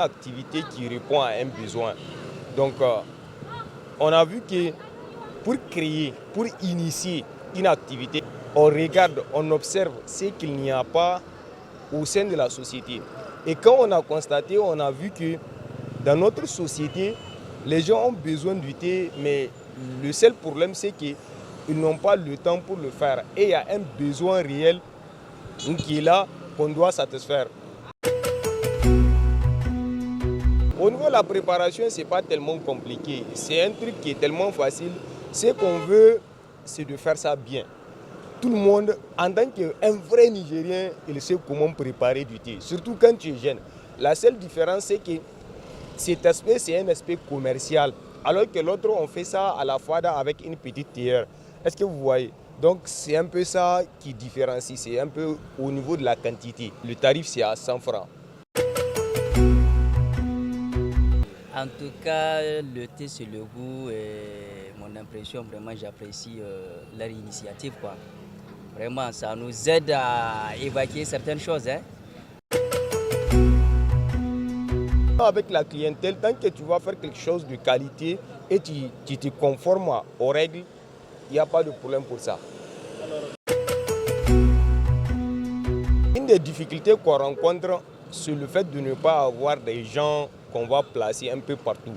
activité qui répond à un besoin. Donc, on a vu que pour créer, pour initier une activité, on regarde, on observe ce qu'il n'y a pas au sein de la société. Et quand on a constaté, on a vu que dans notre société, les gens ont besoin du thé, mais le seul problème, c'est qu'ils n'ont pas le temps pour le faire. Et il y a un besoin réel qui est là, qu'on doit satisfaire. Au niveau de la préparation, ce n'est pas tellement compliqué. C'est un truc qui est tellement facile. Ce qu'on veut, c'est de faire ça bien. Tout le monde, en tant qu'un vrai Nigérien, il sait comment préparer du thé, surtout quand tu es jeune. La seule différence, c'est que cet aspect, c'est un aspect commercial, alors que l'autre, on fait ça à la fada avec une petite théière. Est-ce que vous voyez? Donc, c'est un peu ça qui différencie, c'est un peu au niveau de la quantité. Le tarif, c'est à 100 francs. En tout cas, le thé, c'est le goût et mon impression, vraiment, j'apprécie leur initiative, quoi. Vraiment, ça nous aide à évacuer certaines choses. Avec la clientèle, tant que tu vas faire quelque chose de qualité et tu te conformes aux règles, il n'y a pas de problème pour ça. Une des difficultés qu'on rencontre, c'est le fait de ne pas avoir des gens qu'on va placer un peu partout.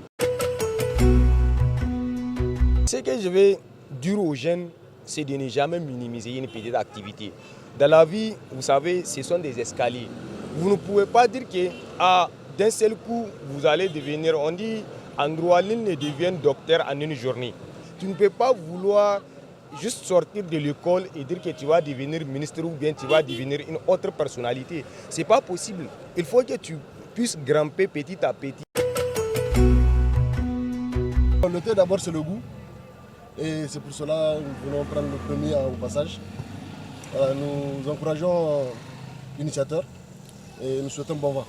Ce que je vais dire aux jeunes, c'est de ne jamais minimiser une petite activité. Dans la vie, vous savez, ce sont des escaliers. Vous ne pouvez pas dire que d'un seul coup, vous allez devenir, on dit, en droit, nul ne devient docteur en une journée. Tu ne peux pas vouloir juste sortir de l'école et dire que tu vas devenir ministre ou bien tu vas devenir une autre personnalité. Ce n'est pas possible. Il faut que tu puisses grimper petit à petit. Le thé d'abord c'est le goût et c'est pour cela que nous voulons prendre le premier au passage. Voilà, nous encourageons l'initiateur et nous souhaitons bon vent.